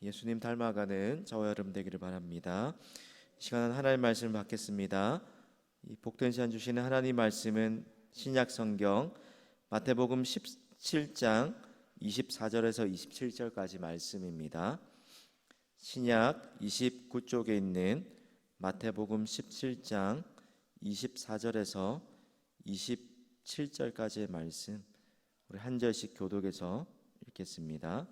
예수님 닮아가는 저와 여러분 되기를 바랍니다. 이 시간은 하나님의 말씀을 받겠습니다. 이 복된 시간 주시는 하나님 말씀은 신약 성경 마태복음 17장 24절에서 27절까지 말씀입니다. 신약 29쪽에 있는 마태복음 17장 24절에서 27절까지의 말씀, 우리 한 절씩 교독해서 읽겠습니다.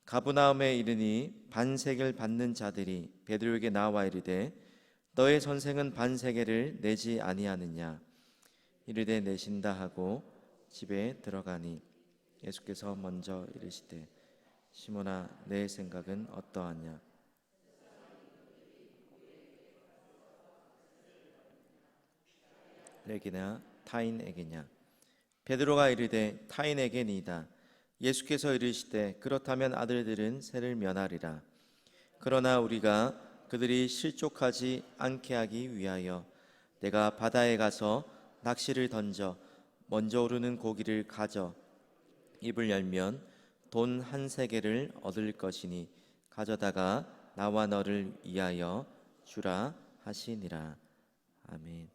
가브나움에 이르니 반세겔 받는 자들이 베드로에게 나와 이르되 너의 선생은 반세겔을 내지 아니하느냐. 이르되 내신다 하고 집에 들어가니 예수께서 먼저 이르시되 시몬아 내 생각은 어떠하냐. 내게나 타인에게냐. 베드로가 이르되 타인에게니이다. 예수께서 이르시되 그렇다면 아들들은 세를 면하리라. 그러나 우리가 그들이 실족하지 않게 하기 위하여 내가 바다에 가서 낚시를 던져 먼저 오르는 고기를 가져 입을 열면 돈 한 세겔을 얻을 것이니 가져다가 나와 너를 위하여 주라 하시니라. 아멘.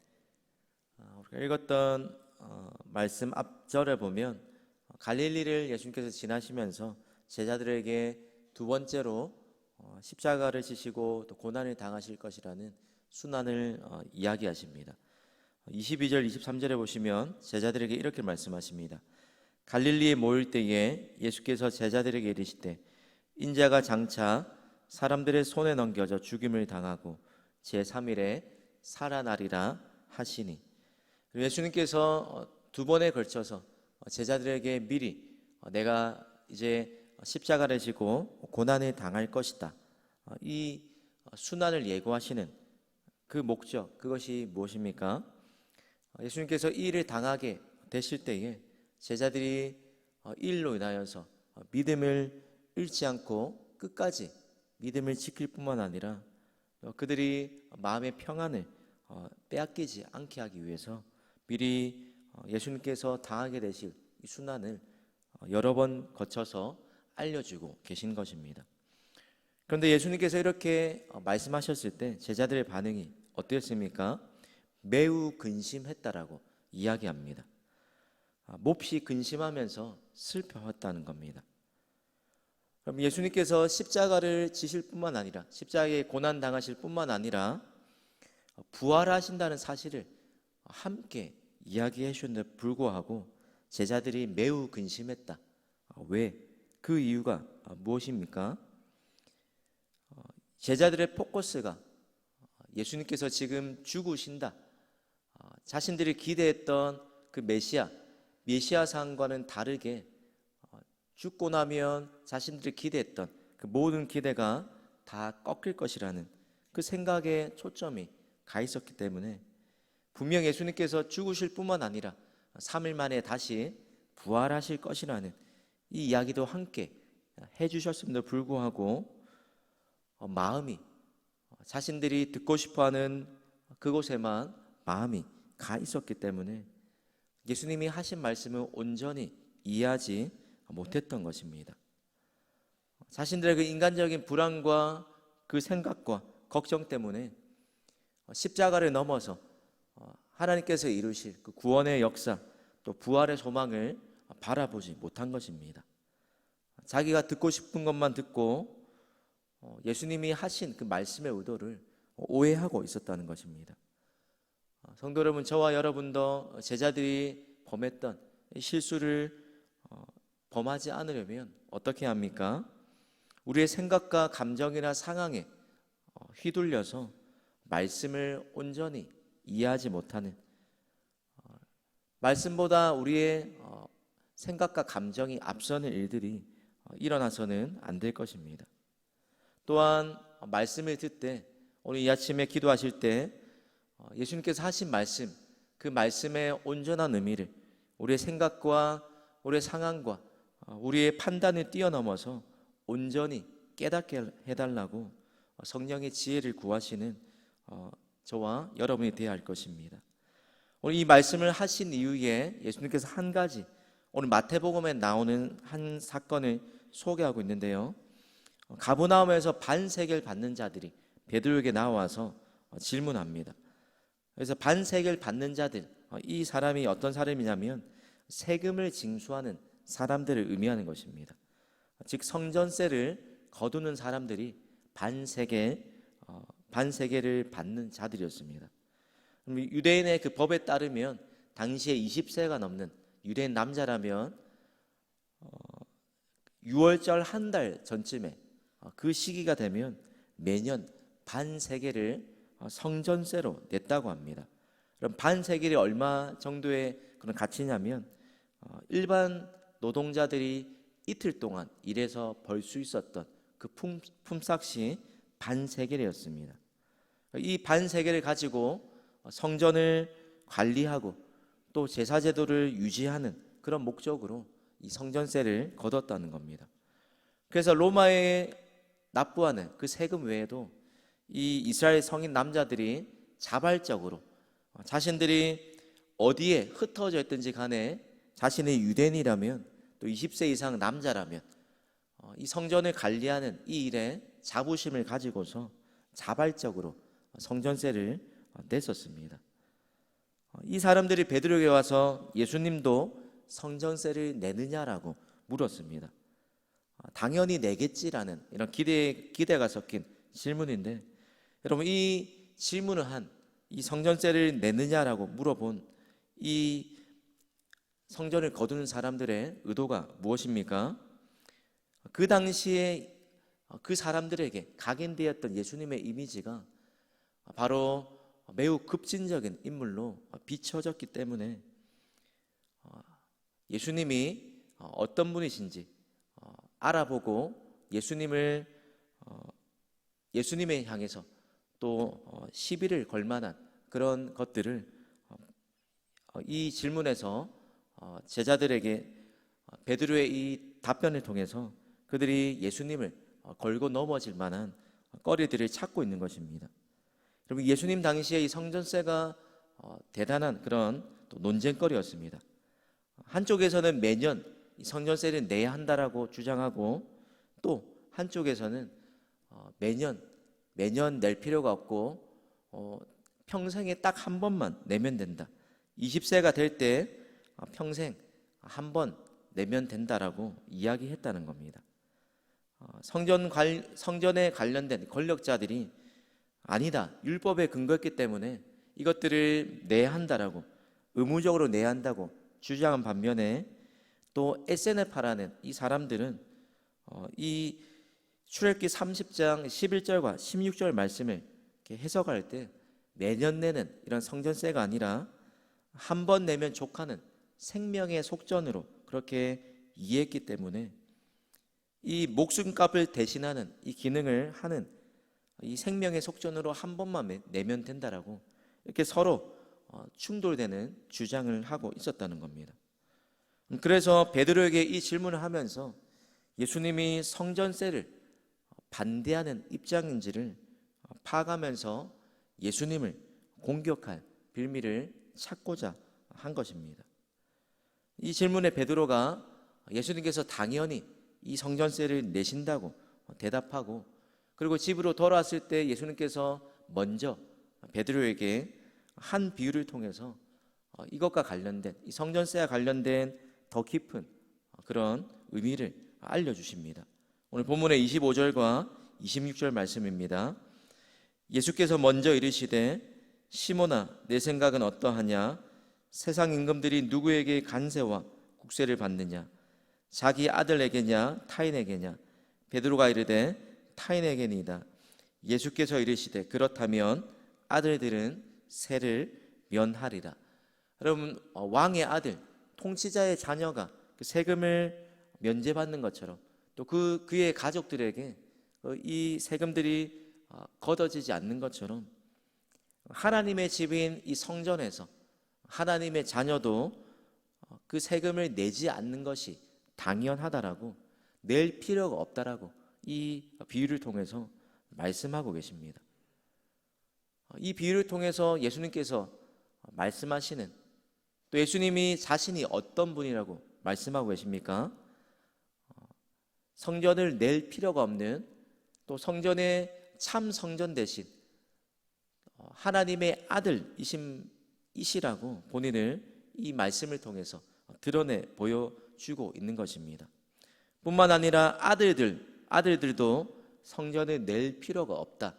우리가 읽었던 말씀 앞절에 보면 갈릴리를 예수님께서 지나시면서 제자들에게 두 번째로 십자가를 지시고 또 고난을 당하실 것이라는 순환을 이야기하십니다. 22절 23절에 보시면 제자들에게 이렇게 말씀하십니다. 갈릴리에 모일 때에 예수께서 제자들에게 이르시되 인자가 장차 사람들의 손에 넘겨져 죽임을 당하고 제3일에 살아나리라 하시니, 예수님께서 두 번에 걸쳐서 제자들에게 미리 내가 이제 십자가를 지고 고난을 당할 것이다, 이 순환을 예고하시는 그 목적, 그것이 무엇입니까? 예수님께서 이 일을 당하게 되실 때에 제자들이 이 일로 인하여서 믿음을 잃지 않고 끝까지 믿음을 지킬 뿐만 아니라 그들이 마음의 평안을 빼앗기지 않게 하기 위해서 미리 예수님께서 당하게 되실 이 순환을 여러 번 거쳐서 알려주고 계신 것입니다. 그런데 예수님께서 이렇게 말씀하셨을 때 제자들의 반응이 어땠습니까? 매우 근심했다라고 이야기합니다. 몹시 근심하면서 슬퍼했다는 겁니다. 그럼 예수님께서 십자가를 지실 뿐만 아니라 십자가에 고난 당하실 뿐만 아니라 부활하신다는 사실을 함께 이야기해 주셨는데 불구하고 제자들이 매우 근심했다. 왜? 그 이유가 무엇입니까? 제자들의 포커스가 예수님께서 지금 죽으신다, 자신들이 기대했던 그 메시아상과는 다르게 죽고 나면 자신들이 기대했던 그 모든 기대가 다 꺾일 것이라는 그 생각에 초점이 가 있었기 때문에 분명 예수님께서 죽으실 뿐만 아니라 3일 만에 다시 부활하실 것이라는 이 이야기도 함께 해주셨음에도 불구하고 마음이, 자신들이 듣고 싶어하는 그곳에만 마음이 가 있었기 때문에 예수님이 하신 말씀을 온전히 이해하지 못했던 것입니다. 자신들의 그 인간적인 불안과 그 생각과 걱정 때문에 십자가를 넘어서 하나님께서 이루실 그 구원의 역사, 또 부활의 소망을 바라보지 못한 것입니다. 자기가 듣고 싶은 것만 듣고 예수님이 하신 그 말씀의 의도를 오해하고 있었다는 것입니다. 성도 여러분, 저와 여러분도 제자들이 범했던 실수를 범하지 않으려면 어떻게 합니까? 우리의 생각과 감정이나 상황에 휘둘려서 말씀을 온전히 이해하지 못하는, 말씀보다 우리의 생각과 감정이 앞서는 일들이 일어나서는 안 될 것입니다. 또한 말씀을 듣되 오늘 이 아침에 기도하실 때 예수님께서 하신 말씀, 그 말씀의 온전한 의미를 우리의 생각과 우리의 상황과 우리의 판단을 뛰어넘어서 온전히 깨닫게 해달라고 성령의 지혜를 구하시는 저와 여러분이 되어야 할 것입니다. 오늘 이 말씀을 하신 이후에 예수님께서 한 가지, 오늘 마태복음에 나오는 한 사건을 소개하고 있는데요. 가버나움에서 반세겔 받는 자들이 베드로에게 나와서 질문합니다. 그래서 반세겔 받는 자들, 이 사람이 어떤 사람이냐면 세금을 징수하는 사람들을 의미하는 것입니다. 즉 성전세를 거두는 사람들이 반세겔을 받는 자들이었습니다. 유대인의 그 법에 따르면 당시에 20세가 넘는 유대인 남자라면 6월절 한 달 전쯤에 그 시기가 되면 매년 반세겔을 성전세로 냈다고 합니다. 그럼 반세겔이 얼마 정도의 그런 가치냐면 일반 노동자들이 이틀 동안 일해서 벌 수 있었던 그 품삯이 반세겔이었습니다. 이 반세겔을 가지고 성전을 관리하고 또 제사 제도를 유지하는 그런 목적으로 이 성전세를 거뒀다는 겁니다. 그래서 로마에 납부하는 그 세금 외에도 이 이스라엘 성인 남자들이 자발적으로 자신들이 어디에 흩어져 있든지 간에 자신이 유대인이라면 또 20세 이상 남자라면 이 성전을 관리하는 이 일에 자부심을 가지고서 자발적으로 성전세를 냈었습니다. 이 사람들이 베드로에게 와서 예수님도 성전세를 내느냐라고 물었습니다. 당연히 내겠지라는 이런 기대가 섞인 질문인데, 여러분 이 질문을 한 이 성전세를 내느냐라고 물어본 이 성전을 거두는 사람들의 의도가 무엇입니까? 그 당시에 그 사람들에게 각인되었던 예수님의 이미지가 바로 매우 급진적인 인물로 비춰졌기 때문에 예수님이 어떤 분이신지 알아보고 예수님을 예수님에 향해서 또 시비를 걸 만한 그런 것들을 이 질문에서 제자들에게 베드로의 이 답변을 통해서 그들이 예수님을 걸고 넘어질 만한 거리들을 찾고 있는 것입니다. 여러분 예수님 당시에 이 성전세가 대단한 그런 또 논쟁거리였습니다. 한쪽에서는 매년 이 성전세를 내야 한다라고 주장하고 또 한쪽에서는 매년 낼 필요가 없고 평생에 딱 한 번만 내면 된다. 20세가 될 때 평생 한 번 내면 된다라고 이야기했다는 겁니다. 성전에 관련된 권력자들이 아니다, 율법에 근거했기 때문에 이것들을 내야 한다라고 의무적으로 내야 한다고 주장한 반면에 또 에세네파라는 이 사람들은 이 출애굽기 30장 11절과 16절 말씀을 이렇게 해석할 때 매년 내는 이런 성전세가 아니라 한 번 내면 족하는 생명의 속전으로 그렇게 이해했기 때문에 이 목숨값을 대신하는 이 기능을 하는 이 생명의 속전으로 한 번만 내면 된다라고 이렇게 서로 충돌되는 주장을 하고 있었다는 겁니다. 그래서 베드로에게 이 질문을 하면서 예수님이 성전세를 반대하는 입장인지를 파악하면서 예수님을 공격할 빌미를 찾고자 한 것입니다. 이 질문에 베드로가 예수님께서 당연히 이 성전세를 내신다고 대답하고 그리고 집으로 돌아왔을 때 예수님께서 먼저 베드로에게 한 비유를 통해서 이것과 관련된 이 성전세와 관련된 더 깊은 그런 의미를 알려주십니다. 오늘 본문의 25절과 26절 말씀입니다. 예수께서 먼저 이르시되 시몬아 내 생각은 어떠하냐? 세상 임금들이 누구에게 관세와 국세를 받느냐? 자기 아들에게냐 타인에게냐? 베드로가 이르되 타인에게니이다. 예수께서 이르시되 그렇다면 아들들은 세를 면하리라. 여러분 왕의 아들 통치자의 자녀가 그 세금을 면제받는 것처럼 또 그의 가족들에게 이 세금들이 걷어지지 않는 것처럼 하나님의 집인 이 성전에서 하나님의 자녀도 그 세금을 내지 않는 것이 당연하다라고 낼 필요가 없다라고 이 비유를 통해서 말씀하고 계십니다. 이 비유를 통해서 예수님께서 말씀하시는 또 예수님이 자신이 어떤 분이라고 말씀하고 계십니까? 성전을 낼 필요가 없는, 또 성전의 참 성전 대신 하나님의 아들이시라고 본인을 이 말씀을 통해서 드러내 보여주고 있는 것입니다. 뿐만 아니라 아들들도 성전을 낼 필요가 없다,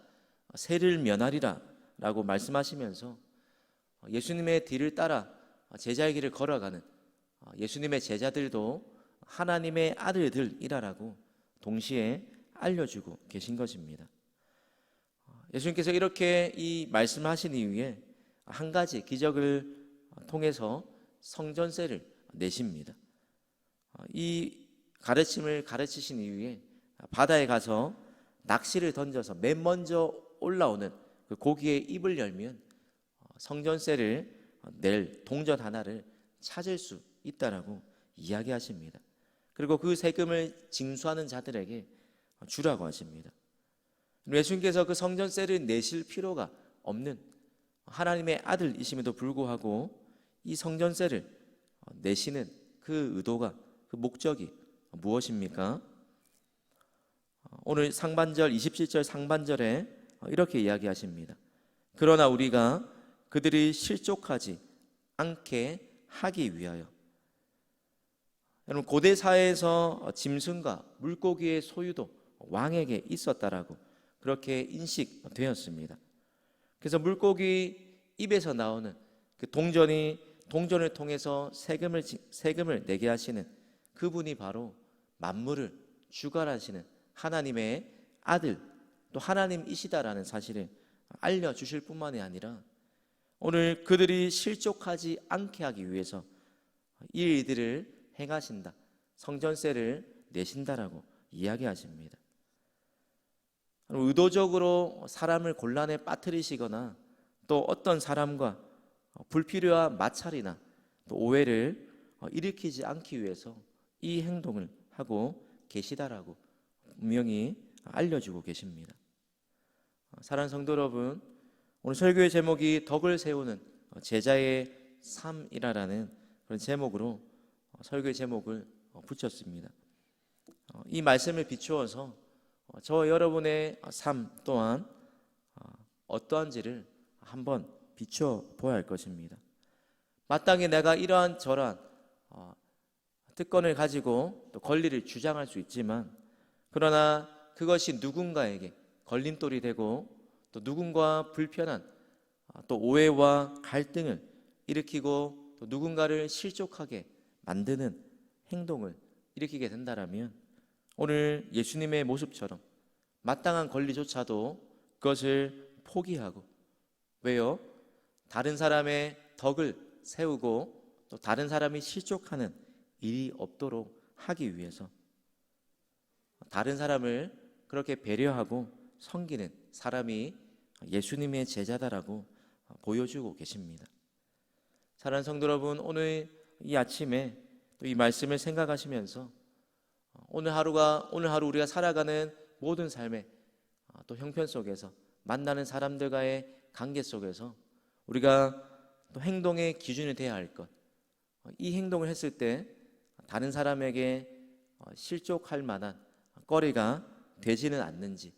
세를 면하리라 라고 말씀하시면서 예수님의 뒤를 따라 제자의 길을 걸어가는 예수님의 제자들도 하나님의 아들들이라고 동시에 알려주고 계신 것입니다. 예수님께서 이렇게 이 말씀하신 이후에 한 가지 기적을 통해서 성전세를 내십니다. 이 가르침을 가르치신 이후에 바다에 가서 낚시를 던져서 맨 먼저 올라오는 그 고기의 입을 열면 성전세를 낼 동전 하나를 찾을 수 있다라고 이야기하십니다. 그리고 그 세금을 징수하는 자들에게 주라고 하십니다. 예수님께서 그 성전세를 내실 필요가 없는 하나님의 아들이심에도 불구하고 이 성전세를 내시는 그 의도가, 그 목적이 무엇입니까? 오늘 상반절 27절 상반절에 이렇게 이야기하십니다. 그러나 우리가 그들이 실족하지 않게 하기 위하여. 여러분, 고대 사회에서 짐승과 물고기의 소유도 왕에게 있었다라고 그렇게 인식되었습니다. 그래서 물고기 입에서 나오는 그 동전을 통해서 세금을 내게 하시는 그분이 바로 만물을 주관하시는 하나님의 아들, 또 하나님이시다라는 사실을 알려주실 뿐만이 아니라 오늘 그들이 실족하지 않게 하기 위해서 이 일들을 행하신다, 성전세를 내신다라고 이야기하십니다. 의도적으로 사람을 곤란에 빠뜨리시거나 또 어떤 사람과 불필요한 마찰이나 또 오해를 일으키지 않기 위해서 이 행동을 하고 계시다라고 분명히 알려주고 계십니다. 사랑하는 성도 여러분, 오늘 설교의 제목이 덕을 세우는 제자의 삶이라는 그런 제목으로 설교의 제목을 붙였습니다. 이 말씀을 비추어서 저와 여러분의 삶 또한 어떠한지를 한번 비춰 보아야 할 것입니다. 마땅히 내가 이러한 저러한 특권을 가지고 또 권리를 주장할 수 있지만, 그러나 그것이 누군가에게 걸림돌이 되고 또 누군가 불편한 또 오해와 갈등을 일으키고 또 누군가를 실족하게 만드는 행동을 일으키게 된다라면 오늘 예수님의 모습처럼 마땅한 권리조차도 그것을 포기하고, 왜요? 다른 사람의 덕을 세우고 또 다른 사람이 실족하는 일이 없도록 하기 위해서 다른 사람을 그렇게 배려하고 섬기는 사람이 예수님의 제자다라고 보여주고 계십니다. 사랑하는 성도 여러분, 오늘 이 아침에 또 이 말씀을 생각하시면서 오늘 하루 우리가 살아가는 모든 삶의 또 형편 속에서 만나는 사람들과의 관계 속에서 우리가 또 행동의 기준이 되어야 할 것, 이 행동을 했을 때 다른 사람에게 실족할 만한 거리가 되지는 않는지,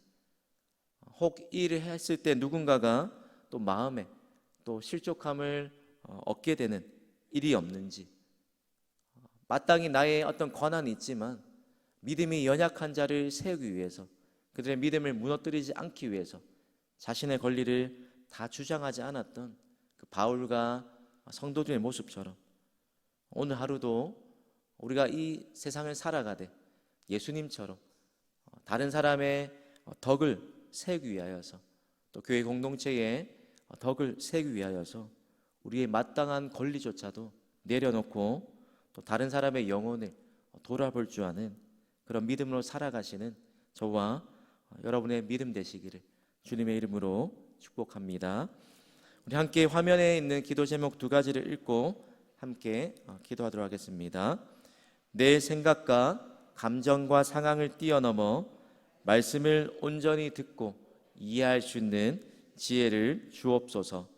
혹 이 일을 했을 때 누군가가 또 마음에 또 실족함을 얻게 되는 일이 없는지, 마땅히 나의 어떤 권한이 있지만 믿음이 연약한 자를 세우기 위해서, 그들의 믿음을 무너뜨리지 않기 위해서 자신의 권리를 다 주장하지 않았던 그 바울과 성도들의 모습처럼 오늘 하루도 우리가 이 세상을 살아가되 예수님처럼 다른 사람의 덕을 세우기 위하여서 또 교회 공동체의 덕을 세우기 위하여서 우리의 마땅한 권리조차도 내려놓고 또 다른 사람의 영혼을 돌아볼 줄 아는 그런 믿음으로 살아가시는 저와 여러분의 믿음 되시기를 주님의 이름으로 축복합니다. 우리 함께 화면에 있는 기도 제목 두 가지를 읽고 함께 기도하도록 하겠습니다. 내 생각과 감정과 상황을 뛰어넘어 말씀을 온전히 듣고 이해할 수 있는 지혜를 주옵소서.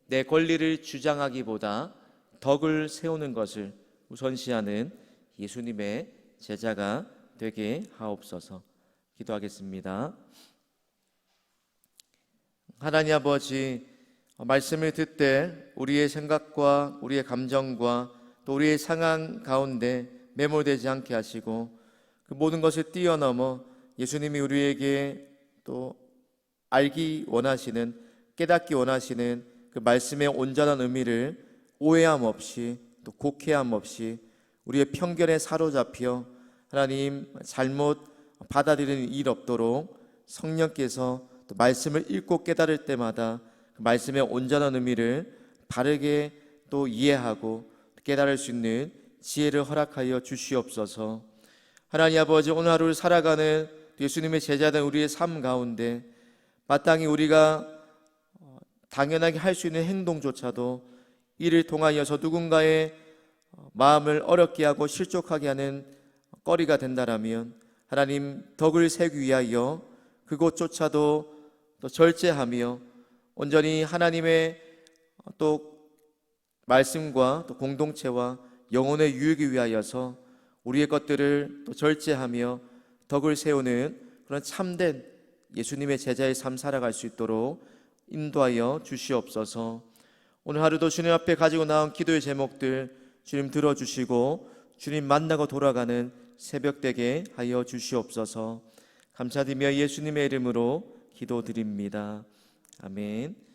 내 권리를 주장하기보다 덕을 세우는 것을 우선시하는 예수님의 제자가 되게 하옵소서. 기도하겠습니다. 하나님 아버지, 말씀을 듣되 우리의 생각과 우리의 감정과 또 우리의 상황 가운데 매몰되지 않게 하시고 그 모든 것을 뛰어넘어 예수님이 우리에게 또 알기 원하시는, 깨닫기 원하시는 그 말씀의 온전한 의미를 오해함 없이 또 곡해함 없이 우리의 편견에 사로잡혀 하나님 잘못 받아들이는 일 없도록 성령께서 또 말씀을 읽고 깨달을 때마다 그 말씀의 온전한 의미를 바르게 또 이해하고 깨달을 수 있는 지혜를 허락하여 주시옵소서. 하나님 아버지, 오늘 하루를 살아가는 예수님의 제자된 우리의 삶 가운데 마땅히 우리가 당연하게 할 수 있는 행동조차도 이를 통하여서 누군가의 마음을 어렵게 하고 실족하게 하는 거리가 된다라면 하나님 덕을 세우기 위하여 그것조차도 또 절제하며 온전히 하나님의 또 말씀과 또 공동체와 영혼의 유익을 위하여서 우리의 것들을 또 절제하며 덕을 세우는 그런 참된 예수님의 제자의 삶 살아갈 수 있도록 인도하여 주시옵소서. 오늘 하루도 주님 앞에 가지고 나온 기도의 제목들 주님 들어주시고 주님 만나고 돌아가는 새벽 되게 하여 주시옵소서. 감사드리며 예수님의 이름으로 기도드립니다. 아멘.